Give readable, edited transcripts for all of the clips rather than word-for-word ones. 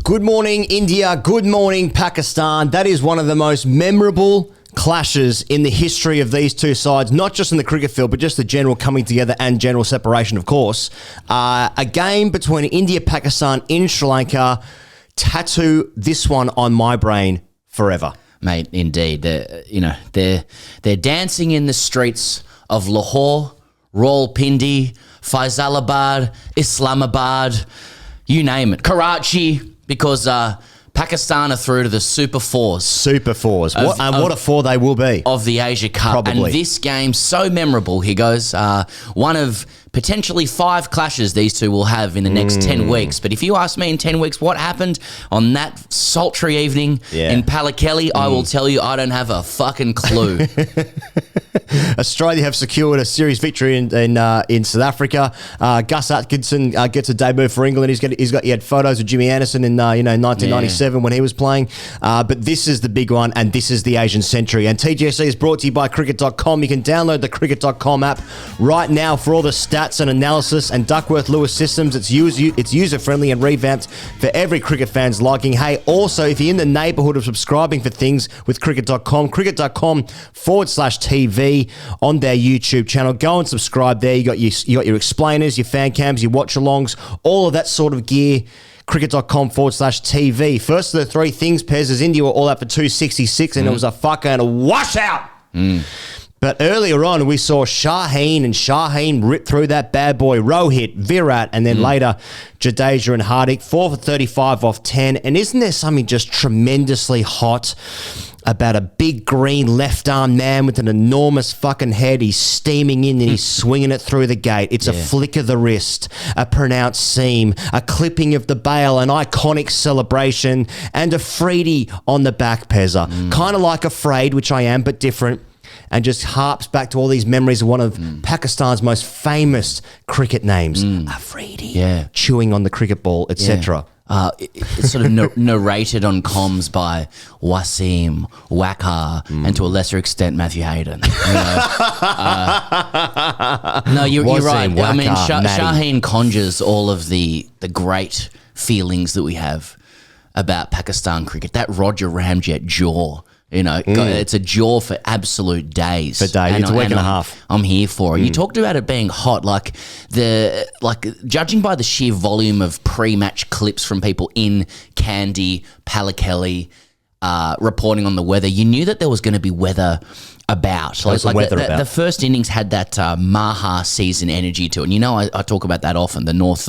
Good morning, India. Good morning, Pakistan. That is one of the most memorable clashes in the history of these two sides, not just in the cricket field, but just the general coming together and general separation, of course. A game between India, Pakistan in Sri Lanka. Tattoo this one on my brain forever. Mate, indeed. They're dancing in the streets of Lahore, Rawalpindi, Faisalabad, Islamabad, you name it, Karachi, because Pakistan are through to the Super Fours. Super Fours. What a four they will be. Of the Asia Cup. Probably. And this game, so memorable, here goes. One of potentially 5 clashes these two will have in the next 10 weeks. But if you ask me in 10 weeks what happened on that sultry evening in Pallekele, I will tell you I don't have a fucking clue. Australia have secured a series victory in South Africa. Gus Atkinson gets a debut for England. He had photos of Jimmy Anderson in 1997 when he was playing. But this is the big one, and this is the Asian century. And TGC is brought to you by Cricket.com. You can download the Cricket.com app right now for all the stats and analysis and Duckworth-Lewis systems. It's user-friendly and revamped for every cricket fan's liking. Hey, also, if you're in the neighbourhood of subscribing for things with Cricket.com, Cricket.com/TV on their YouTube channel. Go and subscribe there. You got your explainers, your fan cams, your watch-alongs, all of that sort of gear. Cricket.com/TV. First of the 3 things, Pez, is India were all out for 266 and it was a fucking washout. But earlier on, we saw Shaheen rip through that bad boy. Rohit, Virat, and then later Jadeja and Hardik. 4 for 35 off 10. And isn't there something just tremendously hot about a big green left-arm man with an enormous fucking head? He's steaming in and he's swinging it through the gate. It's a flick of the wrist, a pronounced seam, a clipping of the bail, an iconic celebration, and a Afridi on the back, Pezza. Kind of like Afraid, which I am, but different. And just harps back to all these memories of one of Pakistan's most famous cricket names, Afridi, chewing on the cricket ball, etc. It's sort of narrated on comms by Wasim, Waqar, and to a lesser extent Matthew Hayden. No, you're right. Waqar, I mean, Shaheen conjures all of the great feelings that we have about Pakistan cricket. That Roger Ramjet jaw. It's a jaw for absolute days. For days. It's a week and a half. I'm here for it. You talked about it being hot, judging by the sheer volume of pre-match clips from people in Kandy, Pallekele, reporting on the weather, you knew that there was going to be weather about. The first innings had that Maha season energy to it. And I talk about that often, the north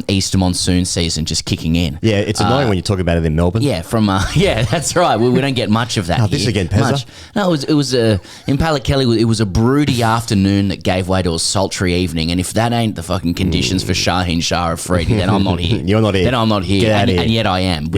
east monsoon season just kicking in. Yeah, it's annoying when you talk about it in Melbourne. Yeah, that's right. We don't get much of that. This again, Pezza. No, it was in Pallekele, it was a broody afternoon that gave way to a sultry evening. And if that ain't the fucking conditions for Shaheen Afridi, then I'm not here. You're not here. Then I'm not here. And yet I am.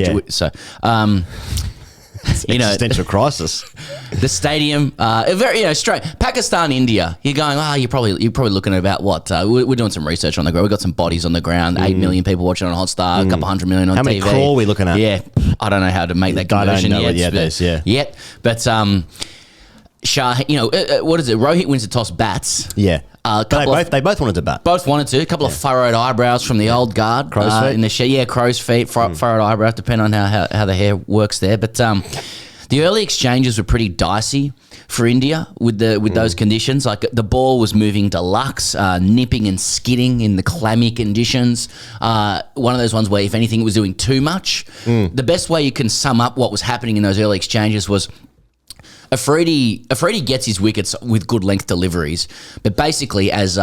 Existential crisis. The stadium, very straight. Pakistan, India. You're going. You're probably looking at about what? We're doing some research on the ground. We've got some bodies on the ground. 8 million people watching on Hotstar. A couple 100 million on TV. How many crawl are we looking at? Yeah, I don't know how to make that conversion yet. Yet, but Shah. What is it? Rohit wins the toss, bats. Yeah. They both wanted to bat. Both wanted to. A couple of furrowed eyebrows from the old guard. Crow's feet. In the shed. Yeah, crow's feet, furrowed eyebrows, depending on how the hair works there. But the early exchanges were pretty dicey for India with those conditions. Like the ball was moving deluxe, nipping and skidding in the clammy conditions. One of those ones where if anything it was doing too much. The best way you can sum up what was happening in those early exchanges was Afridi gets his wickets with good length deliveries, but basically, as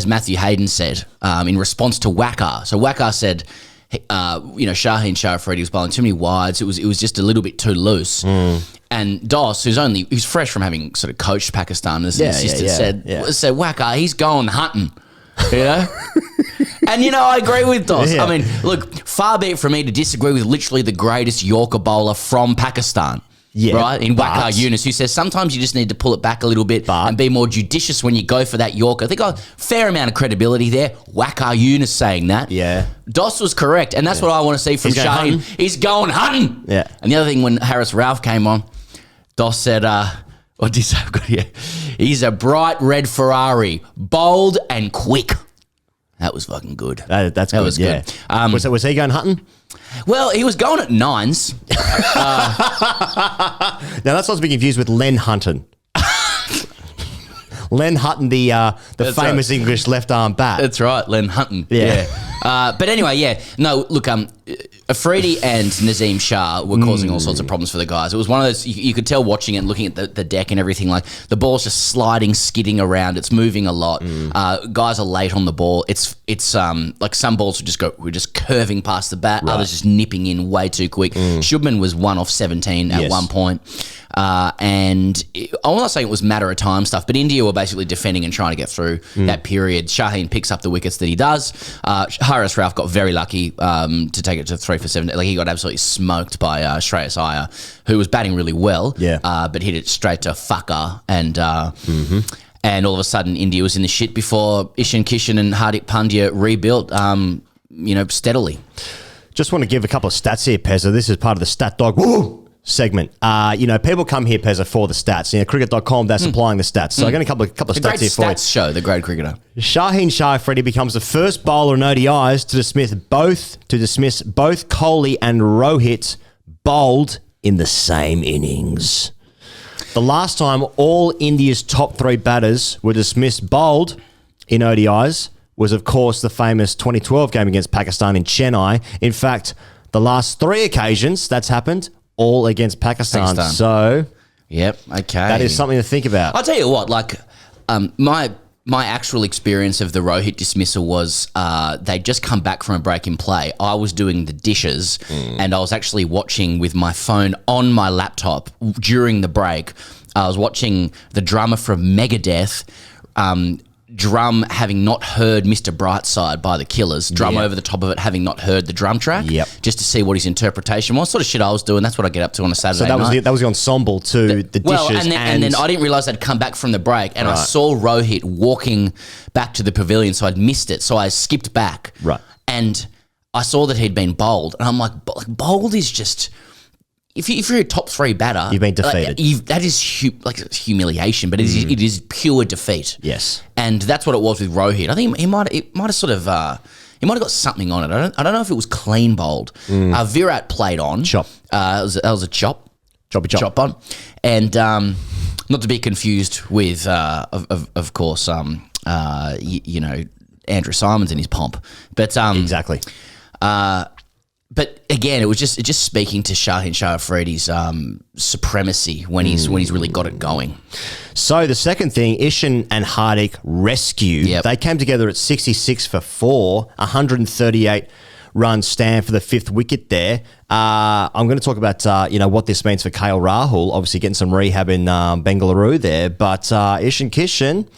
Matthew Hayden said, in response to Waqar, so Waqar said, Shaheen Afridi was bowling too many wides. It was just a little bit too loose. And Doss, who's fresh from having sort of coached Pakistan as an assistant, said Waqar, he's going hunting, And, I agree with Doss. I mean, look, far be it from me to disagree with literally the greatest Yorker bowler from Pakistan. Yeah, right, in Waqar Younis, who says sometimes you just need to pull it back a little bit and be more judicious when you go for that Yorker. They got a fair amount of credibility there. Waqar Younis saying that. Yeah. Doss was correct, and that's what I want to see from Shaheen. He's going hunting. Yeah. And the other thing, when Harris Ralph came on, Doss said, what did he say? He's a bright red Ferrari, bold and quick. That was fucking good. That was good. Good. Was he going hunting? Well, he was going at 9s. Now, that's not to be confused with Len Hutton. Len Hutton, the famous right. English left-arm bat. That's right, Len Hutton. Yeah. But anyway, yeah. No, look, Afridi and Nazim Shah were causing all sorts of problems for the guys. It was one of those, you could tell watching it and looking at the deck and everything, like the ball's just sliding, skidding around. It's moving a lot. Guys are late on the ball. It's like some balls we're just curving past the bat. Right. Others just nipping in way too quick. Shubman was 1 off 17 at one point. And I'm not saying it was matter of time stuff, but India were basically defending and trying to get through that period. Shaheen picks up the wickets that he does. Haris Rauf got very lucky to take it to 3 for 7. Like he got absolutely smoked by Shreyas Iyer, who was batting really well, but hit it straight to fucker. And all of a sudden, India was in the shit before Ishan Kishan and Hardik Pandya rebuilt, steadily. Just want to give a couple of stats here, Pezza. This is part of the Stat Dog segment. People come here, Pezza, for the stats. Cricket.com, they're supplying the stats. So I got a couple of stats here for you. Stats show, the great cricketer. Shaheen Afridi becomes the first bowler in ODIs to dismiss both Kohli and Rohit bowled in the same innings. The last time all India's top 3 batters were dismissed bowled in ODIs was, of course, the famous 2012 game against Pakistan in Chennai. In fact, the last 3 occasions that's happened, all against Pakistan. So, yep, okay. That is something to think about. I'll tell you what, my actual experience of the Rohit dismissal was they'd just come back from a break in play. I was doing the dishes and I was actually watching with my phone on my laptop during the break. I was watching the drummer from Megadeth, drum having not heard Mr. Brightside by the Killers, drum over the top of it having not heard the drum track, just to see what his interpretation was. Sort of shit I was doing. That's what I get up to on a Saturday night. So that was the ensemble to the dishes. And then I didn't realise they'd come back from the break, and I saw Rohit walking back to the pavilion, so I'd missed it. So I skipped back. Right. And I saw that he'd been bowled, and I'm like bowled is just... If you're a top 3 batter... You've been defeated. That is humiliation, but it is pure defeat. Yes. And that's what it was with Rohit. I think he might have sort of... he might have got something on it. I don't know if it was clean bowled. Virat played on. Chop. That was a chop. Choppy chop. Chop on. And not to be confused with, of course, Andrew Simons and his pomp. But exactly. But again, it was just speaking to Shaheen Afridi's supremacy when he's really got it going. So the second thing, Ishan and Hardik rescue. Yep. They came together at 66 for 4, 138 runs stand for the 5th wicket there. I'm going to talk about what this means for KL Rahul. Obviously getting some rehab in Bengaluru there, but Ishan Kishan.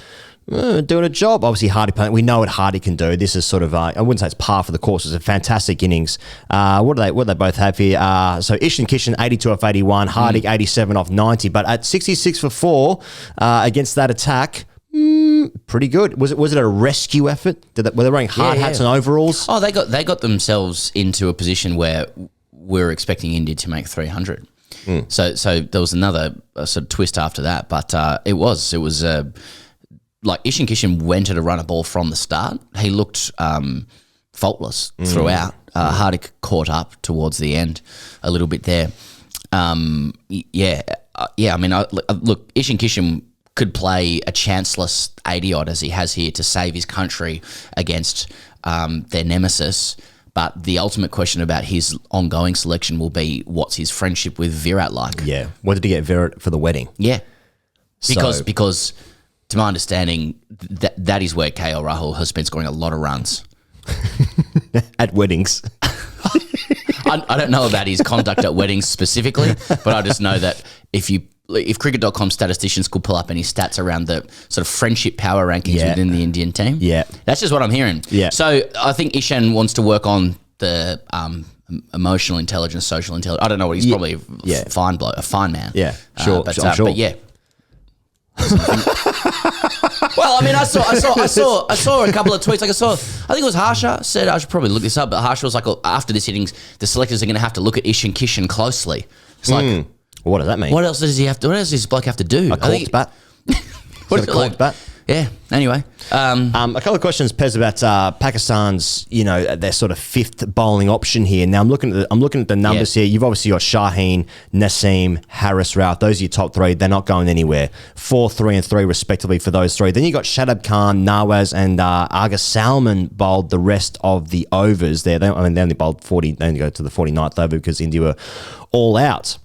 Doing a job. Obviously, Hardik, we know what Hardik can do. This is sort of, I wouldn't say it's par for the course. It's a fantastic innings. What do they both have here? So Ishan Kishan, 82 off 81, Hardik, 87 off 90. But at 66 for 4 against that attack, pretty good. Was it a rescue effort? Were they wearing hard hats and overalls? Oh, they got themselves into a position where we're expecting India to make 300. So there was another sort of twist after that. But it was like Ishan Kishan went at a runner ball from the start. He looked faultless throughout. Hardik caught up towards the end a little bit there. I mean, look, Ishan Kishan could play a chanceless 80-odd as he has here to save his country against their nemesis. But the ultimate question about his ongoing selection will be, what's his friendship with Virat like? Yeah. What did he get Virat for the wedding? Yeah. Because to my understanding, that is where KL Rahul has been scoring a lot of runs. At weddings. I don't know about his conduct at weddings specifically, but I just know that if Cricket.com statisticians could pull up any stats around the sort of friendship power rankings within the Indian team, that's just what I'm hearing. Yeah. So I think Ishan wants to work on the emotional intelligence, social intelligence. I don't know what he's probably a fine bloke, a fine man. Yeah, sure. But yeah. Well, I mean, I saw a couple of tweets. Like I think it was Harsha said, I should probably look this up, but Harsha was like, after this innings, the selectors are going to have to look at Ishan Kishan closely. It's like, what does that mean? What else does this bloke have to do? A corked bat? What is it like? Bat? Yeah. Anyway, A couple of questions, Pez, about Pakistan's, their sort of fifth bowling option here. Now I'm looking at the numbers here. You've obviously got Shaheen, Naseem, Harris, Routh. Those are your top three. They're not going anywhere. 4, 3, and 3 respectively for those three. Then you got Shadab Khan, Nawaz, and Aga Salman bowled the rest of the overs there. They only bowled 40. They only go to the 49th over because India were all out.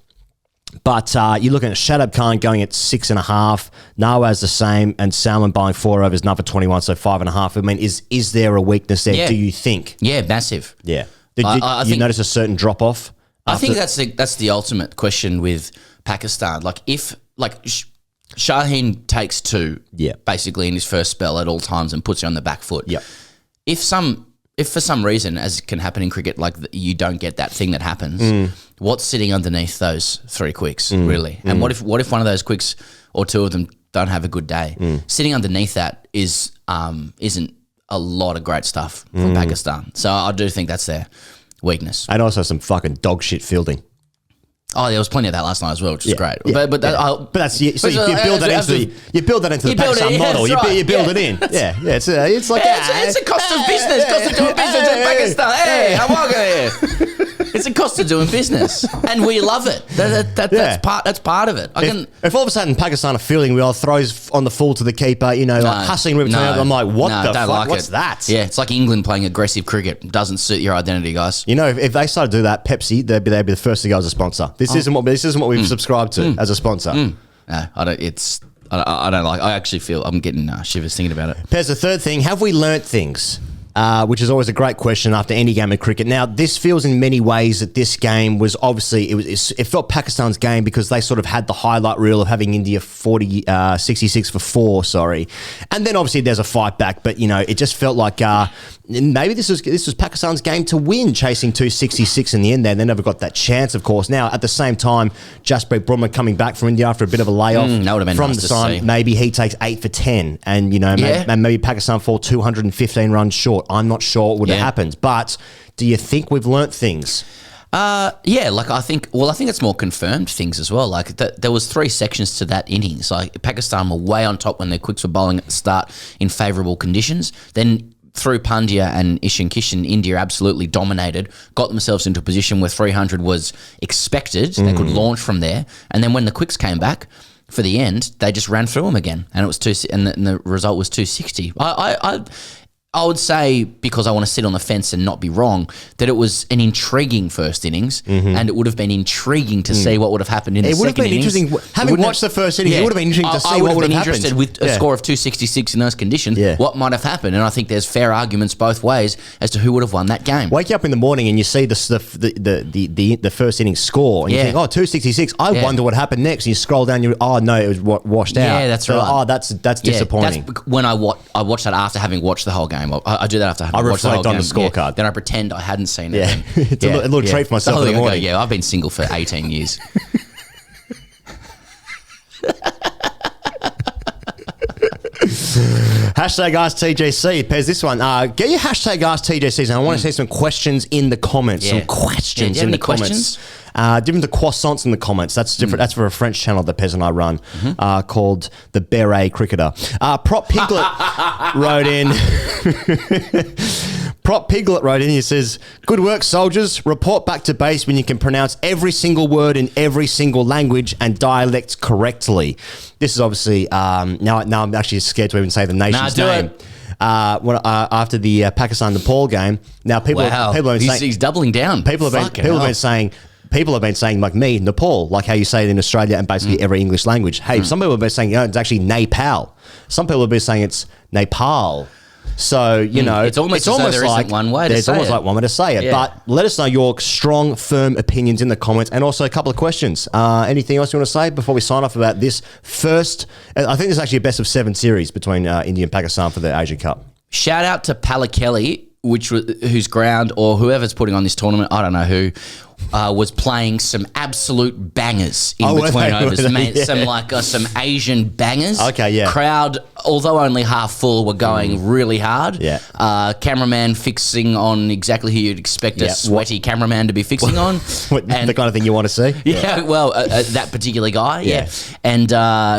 But you're looking at Shadab Khan going at 6.5, Nawaz the same, and Salman bowling 4 overs, another 21, so 5.5. I mean, is there a weakness there? Yeah. Do you think? Yeah, massive. Yeah. Did you notice a certain drop off? I think that's the ultimate question with Pakistan. Like if Shaheen takes 2, basically in his first spell at all times and puts you on the back foot. Yeah. If for some reason, as can happen in cricket, like you don't get that thing that happens, what's sitting underneath those 3 quicks, really? And what if one of those quicks or 2 of them don't have a good day? Sitting underneath that isn't a lot of great stuff from Pakistan. So I do think that's their weakness. And also some fucking dog shit fielding. Oh, there was plenty of that last night as well, which is great. Yeah, but that's you build that into the Pakistan model. You build it in. Yeah. It's like it's a cost of business. Cost of doing business in Pakistan. Hey, I'm walking here. It's a cost of doing business, and we love it. That's part of it. If all of a sudden Pakistan are fielding, we all throws on the full to the keeper, like hustling between them. I'm like, what the fuck? Like What's that? Yeah, it's like England playing aggressive cricket. Doesn't suit your identity, guys. If they started to do that, Pepsi, they'd be the first to go as a sponsor. This isn't what we've subscribed to as a sponsor. No, I don't. I don't like. I actually feel I'm getting shivers thinking about it. Pez, the third thing: have we learnt things? Which is always a great question after any game of cricket. Now, this feels in many ways that this game was obviously, it felt Pakistan's game because they sort of had the highlight reel of having India 66 for 4, sorry. And then obviously there's a fight back, but, it just felt like maybe this was Pakistan's game to win, chasing 266 in the end there. They never got that chance, of course. Now, at the same time, Jasprit Bumrah coming back from India after a bit of a layoff. That would have been from nice the to sun, see. maybe he takes 8 for 10 and, maybe Pakistan fall 215 runs short. I'm not sure what would have happened, but do you think we've learnt things? I think it's more confirmed things as well. Like there was 3 sections to that innings. Like Pakistan were way on top when their quicks were bowling at the start in favourable conditions. Then through Pandya and Ishan, India absolutely dominated, got themselves into a position where 300 was expected. They could launch from there, and then when the quicks came back for the end, they just ran through them again, and it was the result was 260. I would say, because I want to sit on the fence and not be wrong, that it was an intriguing first innings, and it would have been intriguing to see what would have happened in the second innings. It would have been interesting. Having watched the first innings, it would have been interesting to see what would have happened. I would have been interested with a score of 266 in those conditions, what might have happened. And I think there's fair arguments both ways as to who would have won that game. Wake you up in the morning and you see the first innings score, and you think, 266, I wonder what happened next. And you scroll down, it was washed out. Yeah, that's right. That's disappointing. That's when I watch that after having watched the whole game. I do that after having watched the whole game. I reflect on the scorecard. Yeah. Then I pretend I hadn't seen it. Yeah. It's a little treat for myself in the morning. I've been single for 18 years. Hashtag AskTGC. Pez, this one. Get your hashtag AskTGCs, and I want to see some questions in the comments. Some questions in the comments. Give them the croissants in the comments. That's different. That's for a French channel that Pez and I run called The Beret Cricketer. Prop Piglet wrote in. Prop Piglet wrote in. He says, "Good work, soldiers. Report back to base when you can pronounce every single word in every single language and dialect correctly." This is obviously now I'm actually scared to even say the nation's name. After the Pakistan-Nepal game, now people have been saying he's doubling down. People have been saying like me, Nepal, like how you say it in Australia and basically every English language. Hey, some people have been saying it's actually Nepal. Some people have been saying it's Nepal. So, it's almost as though there isn't one way to say it. There's almost like one way to say it. Yeah. But let us know your strong, firm opinions in the comments, and also a couple of questions. Anything else you want to say before we sign off about this first? I think this is actually a best of 7 series between India and Pakistan for the Asia Cup. Shout out to Palakelly, whose ground or whoever's putting on this tournament, I don't know who, was playing some absolute bangers in were between they? overs. Were they? Man, Yeah. some Asian bangers. Okay, yeah. Crowd, although only half full, were going really hard. Yeah. Cameraman fixing on exactly who you'd expect a sweaty cameraman to be fixing on. The kind of thing you want to see? Yeah, well, that particular guy, Yeah. and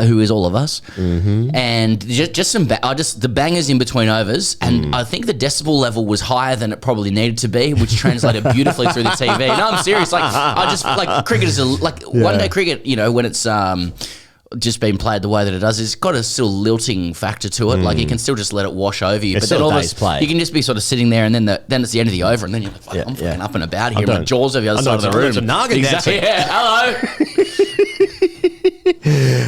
who is all of us, and just some the bangers in between overs, and I think the decibel level was higher than it probably needed to be, which translated beautifully through the TV. No, I'm serious. Like I just like cricket is one day cricket. You know, when it's just been played the way that it does, it's got a still lilting factor to it. Like you can still just let it wash over you. It's but then still all day's this, play. you can just be sort of sitting there, and then it's the end of the over, and then you're like, fuck, I'm fucking up and about here. My jaws over the other side of the room. Some Naga Exactly. dancing. Yeah. Hello.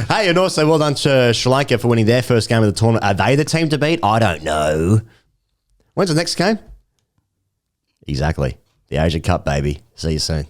Hey, and also well done to Sri Lanka for winning their first game of the tournament. Are they the team to beat? I don't know. When's the next game? Exactly. The Asia Cup, baby. See you soon.